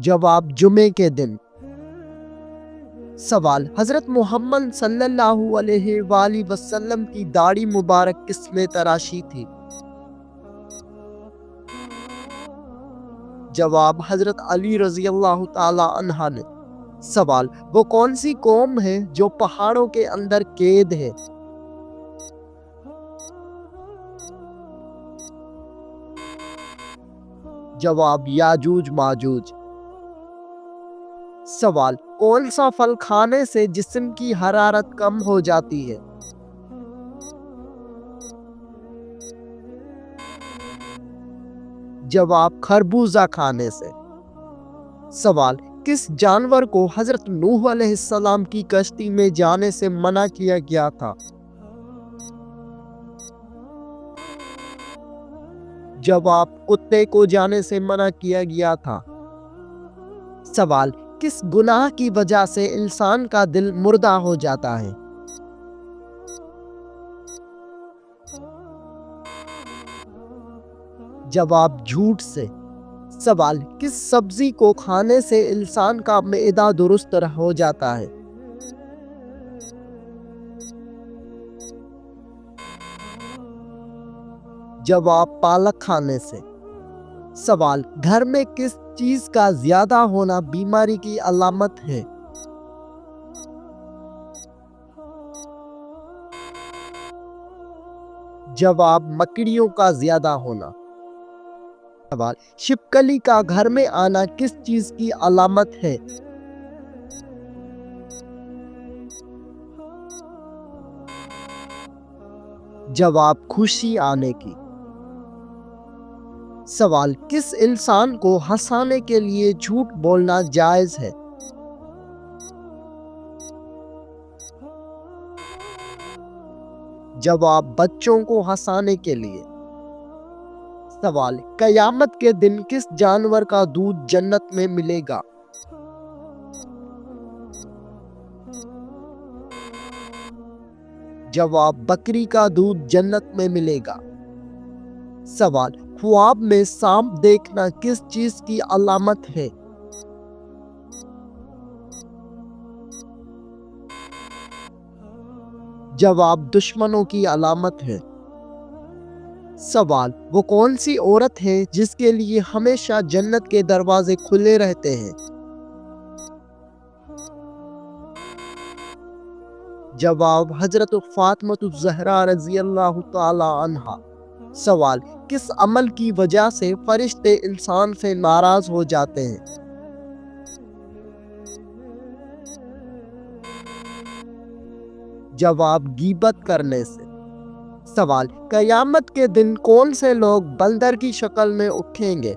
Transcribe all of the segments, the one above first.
جواب جمعے کے دن۔ سوال حضرت محمد صلی اللہ علیہ وآلہ وسلم کی داڑھی مبارک کس نے تراشی تھی؟ جواب حضرت علی رضی اللہ تعالی عنہ نے۔ سوال وہ کون سی قوم ہے جو پہاڑوں کے اندر قید ہے؟ جواب یاجوج ماجوج۔ سوال کون سا پھل کھانے سے جسم کی حرارت کم ہو جاتی ہے؟ جواب خربوزہ کھانے سے۔ سوال کس جانور کو حضرت نوح علیہ السلام کی کشتی میں جانے سے منع کیا گیا تھا؟ جواب کتے کو جانے سے منع کیا گیا تھا۔ سوال کس گناہ کی وجہ سے انسان کا دل مردہ ہو جاتا ہے؟ جواب جھوٹ سے۔ سوال کس سبزی کو کھانے سے انسان کا معدہ درست ہو جاتا ہے؟ جواب پالک کھانے سے۔ سوال گھر میں کس چیز کا زیادہ ہونا بیماری کی علامت ہے؟ جواب مکڑیوں کا زیادہ ہونا۔ سوال چھپکلی کا گھر میں آنا کس چیز کی علامت ہے؟ جواب خوشی آنے کی۔ سوال کس انسان کو ہنسانے کے لیے جھوٹ بولنا جائز ہے؟ جواب بچوں کو ہنسانے کے لیے۔ سوال قیامت کے دن کس جانور کا دودھ جنت میں ملے گا؟ جواب بکری کا دودھ جنت میں ملے گا۔ سوال خواب میں سانپ دیکھنا کس چیز کی علامت ہے؟ جواب دشمنوں کی علامت ہے۔ سوال وہ کون سی عورت ہے جس کے لیے ہمیشہ جنت کے دروازے کھلے رہتے ہیں؟ جواب حضرت فاطمہ الزہرا رضی اللہ تعالی عنہا۔ سوال کس عمل کی وجہ سے فرشتے انسان سے ناراض ہو جاتے ہیں؟ جواب غیبت کرنے سے۔ سوال قیامت کے دن کون سے لوگ بندر کی شکل میں اٹھیں گے؟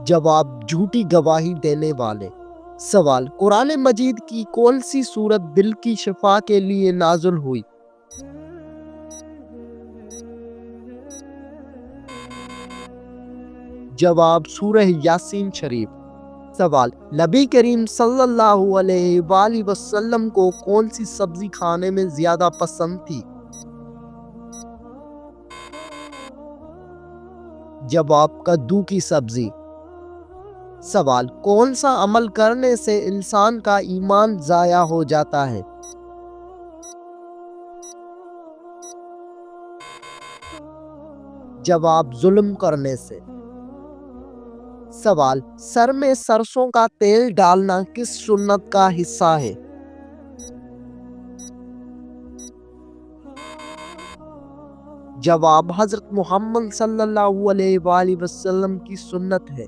جواب جھوٹی گواہی دینے والے۔ سوال قرآن مجید کی کون سی سورت دل کی شفا کے لیے نازل ہوئی؟ جواب سورہ یاسین شریف۔ سوال نبی کریم صلی اللہ علیہ وآلہ وسلم کو کون سی سبزی کھانے میں زیادہ پسند تھی؟ جواب کدو کی سبزی۔ سوال کون سا عمل کرنے سے انسان کا ایمان ضائع ہو جاتا ہے؟ جواب ظلم کرنے سے۔ سوال سر میں سرسوں کا تیل ڈالنا کس سنت کا حصہ ہے؟ جواب حضرت محمد صلی اللہ علیہ وآلہ وسلم کی سنت ہے۔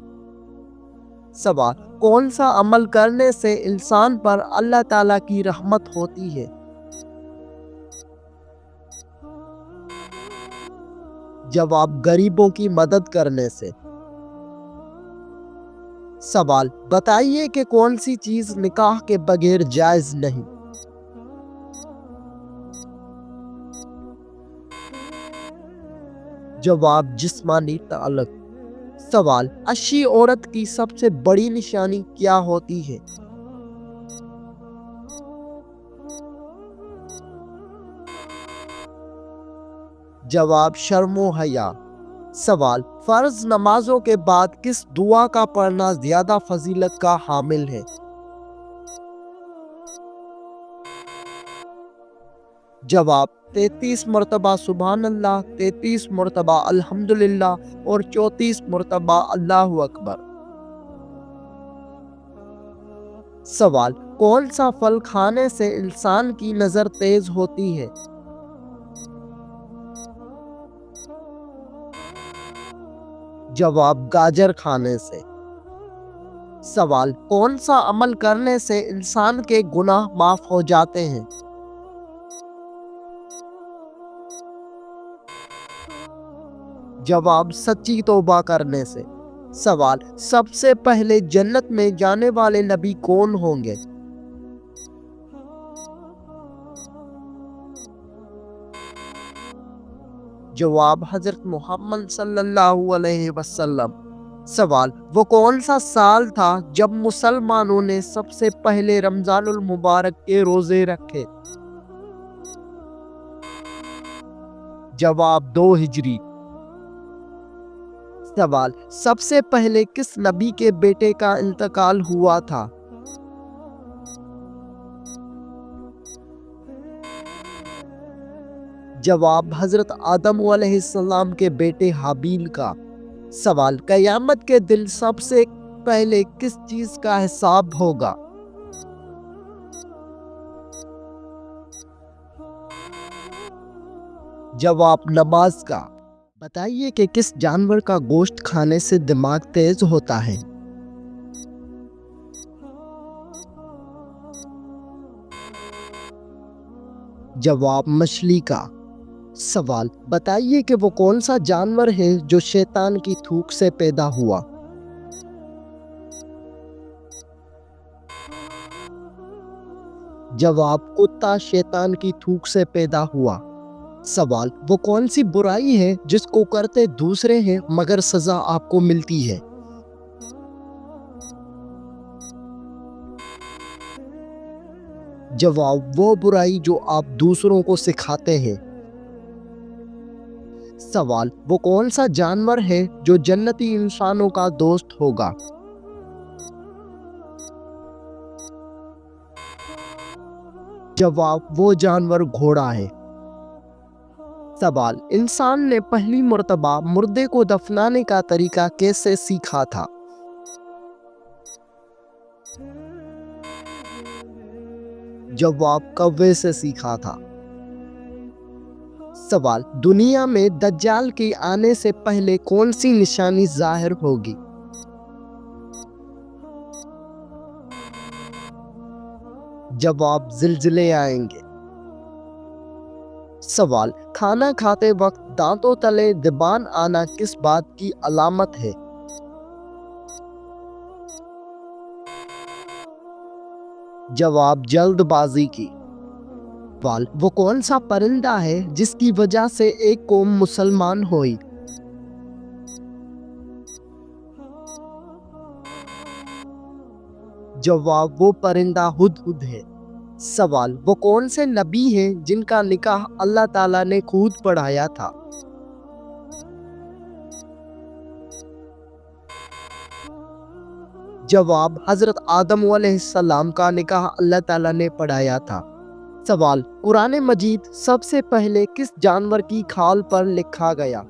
سوال کون سا عمل کرنے سے انسان پر اللہ تعالیٰ کی رحمت ہوتی ہے؟ جواب غریبوں کی مدد کرنے سے۔ سوال بتائیے کہ کون سی چیز نکاح کے بغیر جائز نہیں؟ جواب جسمانی تعلق۔ سوال اچھی عورت کی سب سے بڑی نشانی کیا ہوتی ہے؟ جواب شرم و حیا۔ سوال فرض نمازوں کے بعد کس دعا کا پڑھنا زیادہ فضیلت کا حامل ہے؟ جواب 33 مرتبہ سبحان اللہ، 33 مرتبہ الحمدللہ اور 34 مرتبہ اللہ اکبر۔ سوال کون سا پھل کھانے سے انسان کی نظر تیز ہوتی ہے؟ جواب گاجر کھانے سے۔ سوال کون سا عمل کرنے سے انسان کے گناہ معاف ہو جاتے ہیں؟ جواب سچی توبہ کرنے سے۔ سوال سب سے پہلے جنت میں جانے والے نبی کون ہوں گے؟ جواب حضرت محمد صلی اللہ علیہ وسلم۔ سوال وہ کون سا سال تھا جب مسلمانوں نے سب سے پہلے رمضان المبارک کے روزے رکھے؟ جواب 2 ہجری۔ سوال سب سے پہلے کس نبی کے بیٹے کا انتقال ہوا تھا؟ جواب حضرت آدم علیہ السلام کے بیٹے حابیل کا۔ سوال قیامت کے دن سب سے پہلے کس چیز کا حساب ہوگا؟ جواب نماز کا۔ بتائیے کہ کس جانور کا گوشت کھانے سے دماغ تیز ہوتا ہے؟ جواب مچھلی کا۔ سوال بتائیے کہ وہ کون سا جانور ہے جو شیطان کی تھوک سے پیدا ہوا؟ جواب کتا شیطان کی تھوک سے پیدا ہوا۔ سوال وہ کون سی برائی ہے جس کو کرتے دوسرے ہیں مگر سزا آپ کو ملتی ہے؟ جواب وہ برائی جو آپ دوسروں کو سکھاتے ہیں۔ سوال وہ کون سا جانور ہے جو جنتی انسانوں کا دوست ہوگا؟ جواب وہ جانور گھوڑا ہے۔ سوال انسان نے پہلی مرتبہ مردے کو دفنانے کا طریقہ کیسے سیکھا تھا؟ جواب کوے سے سیکھا تھا۔ سوال دنیا میں دجال کے آنے سے پہلے کون سی نشانی ظاہر ہوگی؟ جواب زلزلے آئیں گے۔ سوال کھانا کھاتے وقت دانتوں تلے زبان آنا کس بات کی علامت ہے؟ جواب جلد بازی کی۔ سوال وہ کون سا پرندہ ہے جس کی وجہ سے ایک قوم مسلمان ہوئی؟ جواب وہ پرندہ ہدہد ہے۔ سوال وہ کون سے نبی ہیں جن کا نکاح اللہ تعالیٰ نے خود پڑھایا تھا؟ جواب حضرت آدم علیہ السلام کا نکاح اللہ تعالیٰ نے پڑھایا تھا۔ سوال قرآن مجید سب سے پہلے کس جانور کی کھال پر لکھا گیا؟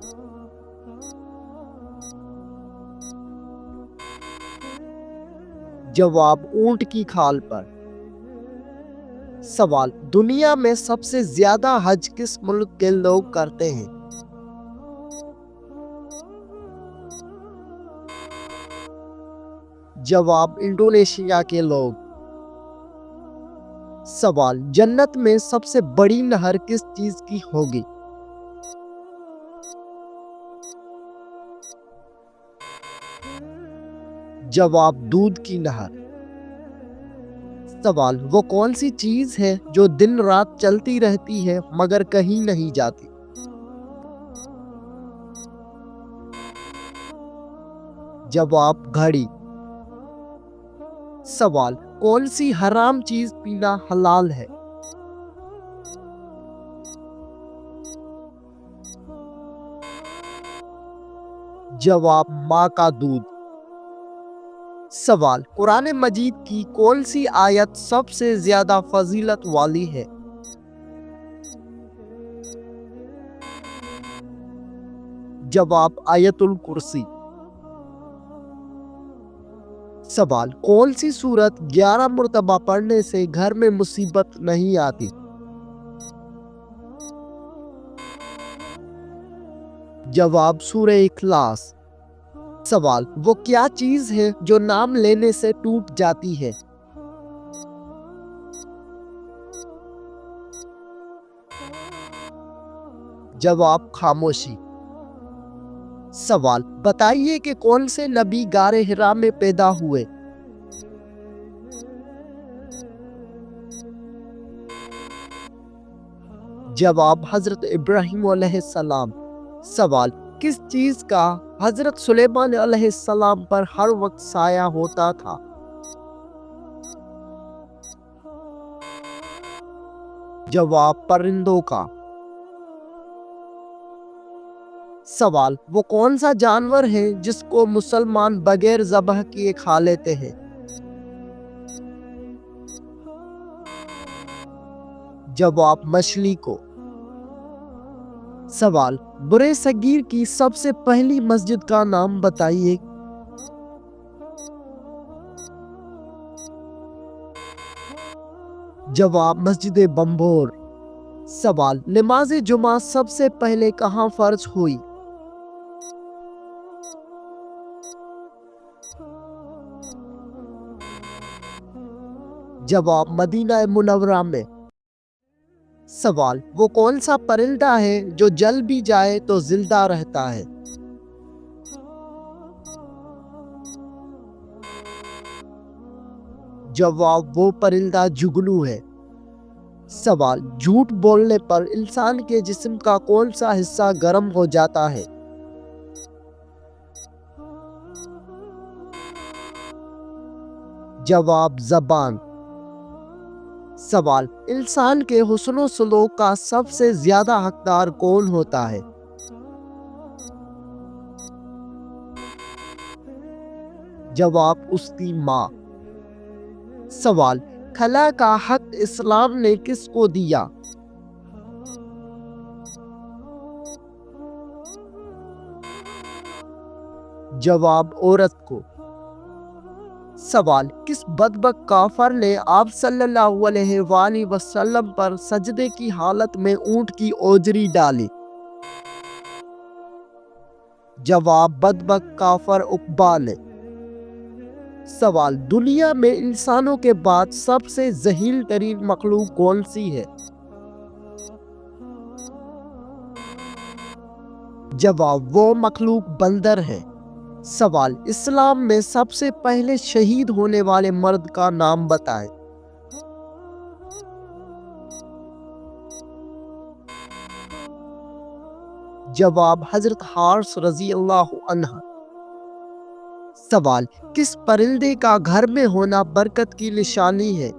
جواب اونٹ کی کھال پر۔ سوال دنیا میں سب سے زیادہ حج کس ملک کے لوگ کرتے ہیں؟ جواب انڈونیشیا کے لوگ۔ سوال جنت میں سب سے بڑی نہر کس چیز کی ہوگی؟ جواب دودھ کی نہر۔ سوال وہ کون سی چیز ہے جو دن رات چلتی رہتی ہے مگر کہیں نہیں جاتی؟ جواب گھڑی۔ سوال کون سی حرام چیز پینا حلال ہے؟ جواب ماں کا دودھ۔ سوال، قرآن مجید کی کون سی آیت سب سے زیادہ فضیلت والی ہے؟ جواب آیت الکرسی۔ سوال، کون سی سورت 11 مرتبہ پڑھنے سے گھر میں مصیبت نہیں آتی؟ جواب سورہ اخلاص۔ سوال، وہ کیا چیز ہے جو نام لینے سے ٹوٹ جاتی ہے؟ جواب خاموشی۔ سوال، بتائیے کہ کون سے نبی غار حرا میں پیدا ہوئے؟ جواب حضرت ابراہیم علیہ السلام۔ سوال، کس چیز کا حضرت سلیمان علیہ السلام پر ہر وقت سایہ ہوتا تھا؟ جواب پرندوں کا۔ سوال، وہ کون سا جانور ہے جس کو مسلمان بغیر ذبح کیے کھا لیتے ہیں؟ جواب مچھلی کو۔ سوال، برے صغیر کی سب سے پہلی مسجد کا نام بتائیے۔ جواب مسجد بمبور۔ سوال، نماز جمعہ سب سے پہلے کہاں فرض ہوئی؟ جواب مدینہ منورہ میں۔ سوال، وہ کون سا پرندہ ہے جو جل بھی جائے تو زندہ رہتا ہے؟ جواب وہ پرندہ جگنو ہے۔ سوال، جھوٹ بولنے پر انسان کے جسم کا کون سا حصہ گرم ہو جاتا ہے؟ جواب زبان۔ سوال، انسان کے حسن و سلوک کا سب سے زیادہ حقدار کون ہوتا ہے؟ جواب اس کی ماں۔ سوال، خلا کا حق اسلام نے کس کو دیا؟ جواب عورت کو۔ سوال، کس بدبخت کافر نے آپ صلی اللہ علیہ وآلہ وسلم پر سجدے کی حالت میں اونٹ کی اوجری ڈالی؟ جواب بدبخت کافر عقبہ نے۔ سوال، دنیا میں انسانوں کے بعد سب سے ذلیل ترین مخلوق کون سی ہے؟ جواب وہ مخلوق بندر ہے۔ سوال، اسلام میں سب سے پہلے شہید ہونے والے مرد کا نام بتائیں۔ جواب حضرت حارث رضی اللہ عنہ۔ سوال، کس پرندے کا گھر میں ہونا برکت کی نشانی ہے؟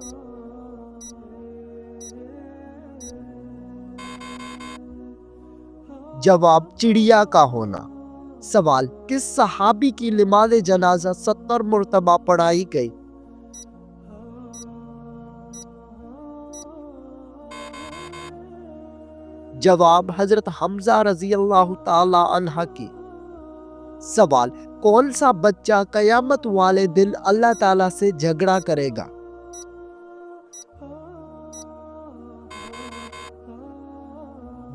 جواب چڑیا کا ہونا۔ سوال، کس صحابی کی نماز جنازہ 70 مرتبہ پڑھائی گئی؟ جواب حضرت حمزہ رضی اللہ تعالی عنہ کی۔ سوال، کون سا بچہ قیامت والے دن اللہ تعالیٰ سے جھگڑا کرے گا؟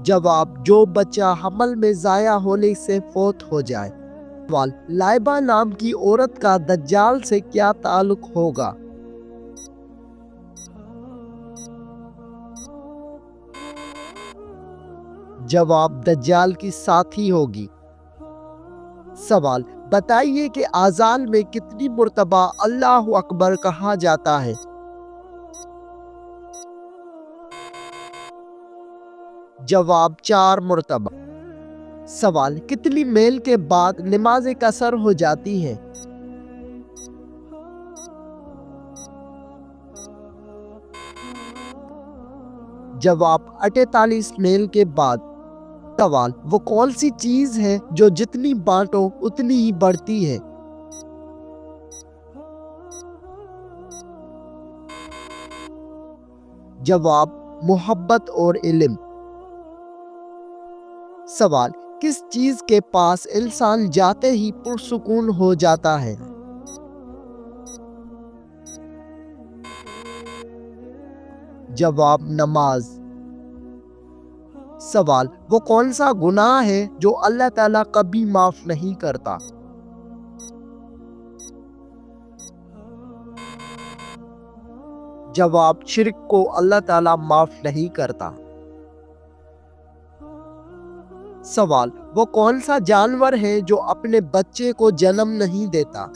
جواب جو بچہ حمل میں ضائع ہونے سے فوت ہو جائے۔ سوال، لائبہ نام کی عورت کا دجال سے کیا تعلق ہوگا؟ جواب دجال کی ساتھی ہوگی۔ سوال، بتائیے کہ اذان میں کتنی مرتبہ اللہ اکبر کہا جاتا ہے؟ جواب 4 مرتبہ۔ سوال، کتنی میل کے بعد نماز قصر ہو جاتی ہے؟ جواب 48 میل کے بعد۔ سوال، وہ کون سی چیز ہے جو جتنی بانٹو اتنی ہی بڑھتی ہے؟ جواب، محبت اور علم۔ سوال، کس چیز کے پاس انسان جاتے ہی پرسکون ہو جاتا ہے؟ جواب، نماز۔ سوال، وہ کون سا گناہ ہے جو اللہ تعالیٰ کبھی معاف نہیں کرتا؟ جواب، شرک کو اللہ تعالیٰ معاف نہیں کرتا۔ سوال، وہ کون سا جانور ہے جو اپنے بچے کو جنم نہیں دیتا؟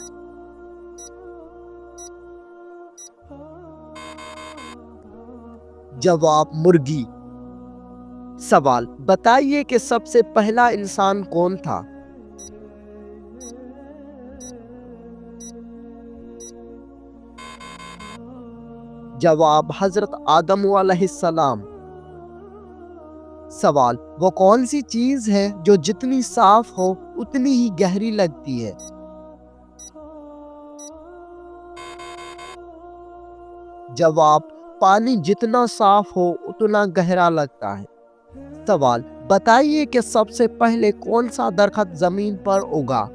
جواب، مرغی۔ سوال، بتائیے کہ سب سے پہلا انسان کون تھا؟ جواب، حضرت آدم علیہ السلام۔ سوال، وہ کون سی چیز ہے جو جتنی صاف ہو اتنی ہی گہری لگتی ہے؟ جواب، پانی جتنا صاف ہو اتنا گہرا لگتا ہے۔ سوال، بتائیے کہ سب سے پہلے کون سا درخت زمین پر اگا؟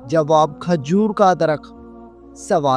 جواب، کھجور کا درخت۔ سوال